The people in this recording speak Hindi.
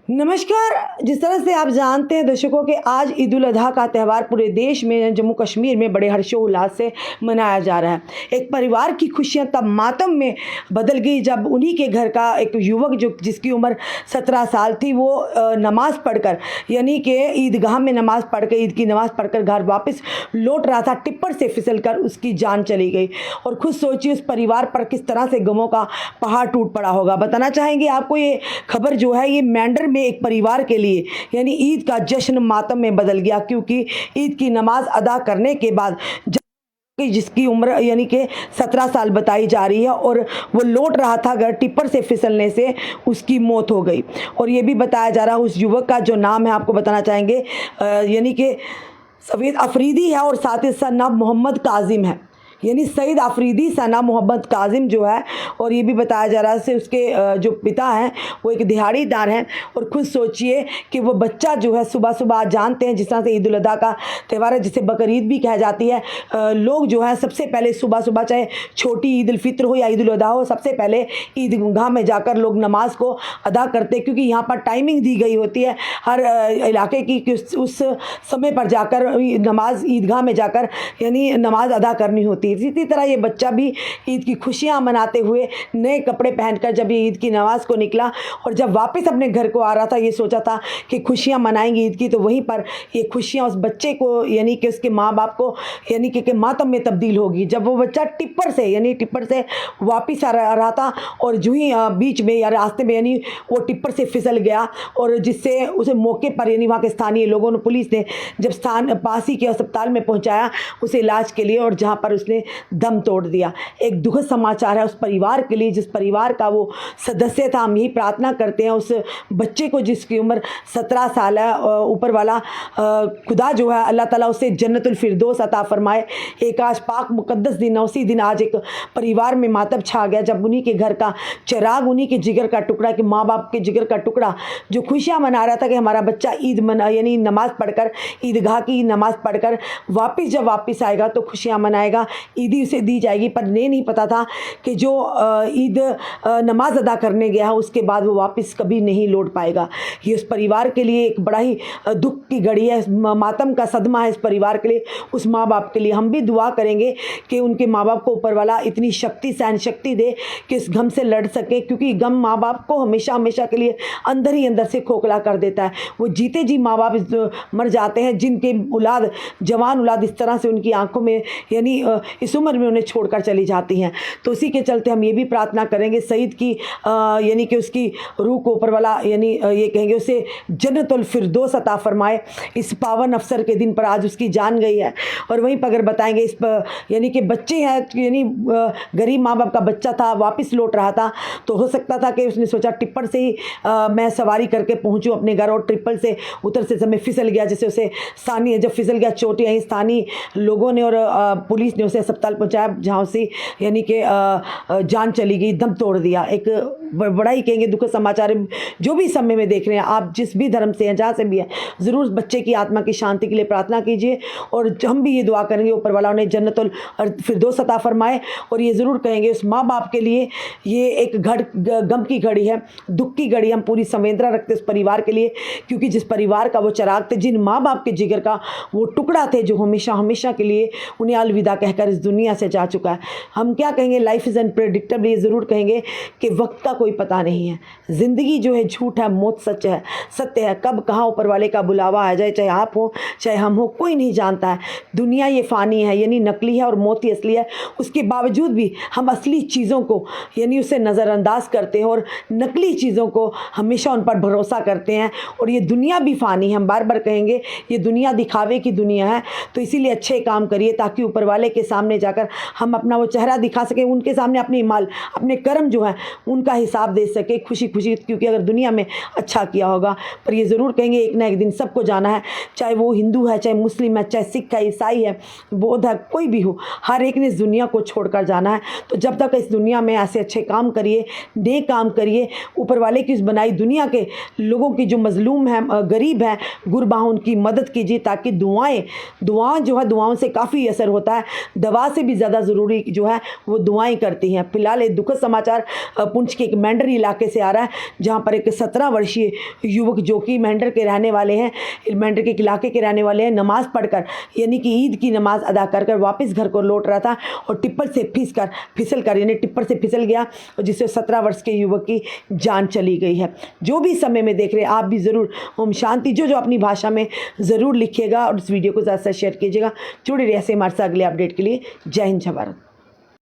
नमस्कार। जिस तरह से आप जानते हैं दर्शकों कि आज ईद उल अजहा का त्यौहार पूरे देश में जम्मू कश्मीर में बड़े हर्षोल्लास से मनाया जा रहा है। एक परिवार की खुशियां तब मातम में बदल गई जब उन्हीं के घर का एक युवक जिसकी उम्र 17 साल थी वो नमाज़ पढ़कर यानी कि ईदगाह में नमाज़ पढ़कर ईद की नमाज़ पढ़कर घर वापस लौट रहा था। टिप्पर से फिसल कर उसकी जान चली गई और खुद सोचिए उस परिवार पर किस तरह से गमों का पहाड़ टूट पड़ा होगा। बताना चाहेंगे आपको ये खबर जो है ये मेंढर में एक परिवार के लिए यानी ईद का जश्न मातम में बदल गया, क्योंकि ईद की नमाज अदा करने के बाद जिसकी उम्र यानी कि 17 साल बताई जा रही है और वो लौट रहा था घर, टिप्पर से फिसलने से उसकी मौत हो गई। और ये भी बताया जा रहा है उस युवक का जो नाम है आपको बताना चाहेंगे यानी कि सईद अफरीदी है और साथ ही साथ नाम मोहम्मद काजिम है, यानी सईद अफरीदी सना मोहम्मद काजिम जो है। और ये भी बताया जा रहा है उसके जो पिता हैं वो एक दिहाड़ीदार हैं। और खुद सोचिए कि वो बच्चा जो है सुबह सुबह जानते हैं जिस तरह से ईद उल अजहा का त्यौहार है जिसे बकरीद भी कहा जाती है, लोग जो है सबसे पहले सुबह सुबह चाहे छोटी ईद उल फित्र हो या ईद उल अजहा हो सबसे पहले ईदगाह में जाकर लोग नमाज को अदा करते हैं, क्योंकि यहाँ पर टाइमिंग दी गई होती है हर इलाके की कि उस समय पर जाकर नमाज ईदगाह में जाकर यानी नमाज अदा करनी होती है। इसी तरह ये बच्चा भी ईद की खुशियां मनाते हुए नए कपड़े पहनकर जब ये ईद की नमाज को निकला और जब वापस अपने घर को आ रहा था ये सोचा था कि खुशियां मनाएंगे ईद की, तो वहीं पर ये खुशियां उस बच्चे को यानी कि उसके माँ बाप को यानी कि मातम में तब्दील होगी जब वो बच्चा टिप्पर से वापस आ रहा था और जो ही बीच में या रास्ते में यानी वो टिप्पर से फिसल गया और जिससे उसे मौके पर यानी वहाँ के स्थानीय लोगों ने पुलिस ने जब पास ही के अस्पताल में पहुँचाया उसे इलाज के लिए और जहाँ पर उसने दम तोड़ दिया। एक दुखद समाचार है उस परिवार के लिए जिस परिवार का वो सदस्य था। हम यही प्रार्थना करते हैं उस बच्चे को जिसकी उम्र 17 साल है, ऊपर वाला खुदा जो है अल्लाह ताला उसे जन्नतुल फिरदौस अता फरमाए। एक आज पाक मुकद्दस दिन है, उसी दिन आज एक परिवार में मातम छा गया जब उन्हीं के घर का चिराग, उन्हीं के जिगर का टुकड़ा, कि माँ बाप के जिगर का टुकड़ा जो खुशियाँ मना रहा था कि हमारा बच्चा यानी नमाज़ पढ़कर ईदगाह की नमाज़ पढ़कर जब वापस आएगा तो खुशियाँ मनाएगा, ईदी उसे दी जाएगी। पर नहीं पता था कि जो ईद नमाज अदा करने गया है उसके बाद वो वापस कभी नहीं लौट पाएगा। ये उस परिवार के लिए एक बड़ा ही दुख की घड़ी है, मातम का सदमा है इस परिवार के लिए, उस माँ बाप के लिए। हम भी दुआ करेंगे कि उनके माँ बाप को ऊपर वाला इतनी सहन शक्ति दे कि इस गम से लड़ सके, क्योंकि गम माँ बाप को हमेशा के लिए अंदर ही अंदर से खोखला कर देता है। वो जीते जी माँ बाप मर जाते हैं जिनके औलाद, जवान औलाद इस तरह से उनकी आंखों में यानी इस उम्र में उन्हें छोड़कर चली जाती हैं। तो इसी के चलते हम ये भी प्रार्थना करेंगे सईद की यानी कि उसकी रूह को ऊपर वाला यानी ये कहेंगे उसे जन्नतुल फिरदौस अता फरमाए। इस पावन अवसर के दिन पर आज उसकी जान गई है। और वहीं पर अगर बताएंगे इस यानी कि बच्चे हैं यानी गरीब माँ बाप का बच्चा था, वापस लौट रहा था, तो हो सकता था कि उसने सोचा टिप्पर से ही मैं सवारी करके पहुँचूँ अपने घर, और ट्रिपल से उतर से समय फिसल गया, जैसे उसे स्थानीय जब फिसल गया चोट आई, स्थानीय लोगों ने और पुलिस ने उसे अस्पताल पहुंचाया जहाँ से यानी कि जान चली गई, दम तोड़ दिया। एक बड़ा ही कहेंगे दुखद समाचार है। जो भी समय में देख रहे हैं आप, जिस भी धर्म से हैं, जहाँ से भी हैं, ज़रूर बच्चे की आत्मा की शांति के लिए प्रार्थना कीजिए। और हम भी ये दुआ करेंगे ऊपर वाला उन्हें जन्नतुल फिरदौस अता फरमाए। और ये ज़रूर कहेंगे उस माँ बाप के लिए ये एक गम की घड़ी है, दुख की घड़ी। हम पूरी संवेदना रखते उस परिवार के लिए, क्योंकि जिस परिवार का वो चिराग थे, जिन माँ बाप के जिगर का वो टुकड़ा थे, जो हमेशा के लिए उन्हें अलविदा कहकर इस दुनिया से जा चुका है। हम क्या कहेंगे, लाइफ इज़ अनप्रेडिक्टेबल। ये ज़रूर कहेंगे कि वक्त का कोई पता नहीं है, ज़िंदगी जो है झूठ है, मौत सत्य है। कब कहाँ ऊपर वाले का बुलावा आ जाए, चाहे आप हो चाहे हम हो, कोई नहीं जानता है। दुनिया ये फ़ानी है यानी नकली है और मौत ही असली है। उसके बावजूद भी हम असली चीज़ों को यानी उसे नज़रअंदाज करते हैं और नकली चीज़ों को हमेशा उन पर भरोसा करते हैं। और ये दुनिया भी फ़ानी है, हम बार बार कहेंगे ये दुनिया दिखावे की दुनिया है। तो इसीलिए अच्छे काम करिए ताकि ऊपर वाले के सामने जाकर हम अपना वो चेहरा दिखा सकें, उनके सामने अपनी माल अपने कर्म जो है उनका हिसाब दे सके खुशी, क्योंकि अगर दुनिया में अच्छा किया होगा। पर ये ज़रूर कहेंगे एक ना एक दिन सबको जाना है, चाहे वो हिंदू है, चाहे मुस्लिम है, चाहे सिख है, ईसाई है, बौद्ध है, कोई भी हो, हर एक ने इस दुनिया को छोड़कर जाना है। तो जब तक इस दुनिया में ऐसे अच्छे काम करिए, नेक काम करिए, ऊपर वाले की इस बनाई दुनिया के लोगों की जो मजलूम है, गरीब है, गुरबा, उनकी मदद कीजिए ताकि दुआएं जो है दुआओं से काफ़ी असर होता है। दवा दवा से भी ज़्यादा ज़रूरी जो है वो दुआएं करती हैं। फिलहाल एक दुखद समाचार पुंछ के एक मेंढर इलाके से आ रहा है, जहाँ पर एक 17 वर्षीय युवक जो कि मेंढर के रहने वाले हैं, मेंढर के इलाके के रहने वाले हैं, नमाज़ पढ़कर यानी कि ईद की नमाज़ अदा कर वापस घर को लौट रहा था और टिप्पर से फिसल कर यानी टिप्पर से फिसल गया, और जिससे 17 वर्ष के युवक की जान चली गई है। जो भी समय में देख रहे हैं आप भी ज़रूर ओम शांति जो अपनी भाषा में ज़रूर लिखिएगा और इस वीडियो को ज़्यादा से शेयर कीजिएगा। जुड़े रहिए ऐसे हमारे साथ अगले अपडेट के लिए। जय हिंद, जय भारत।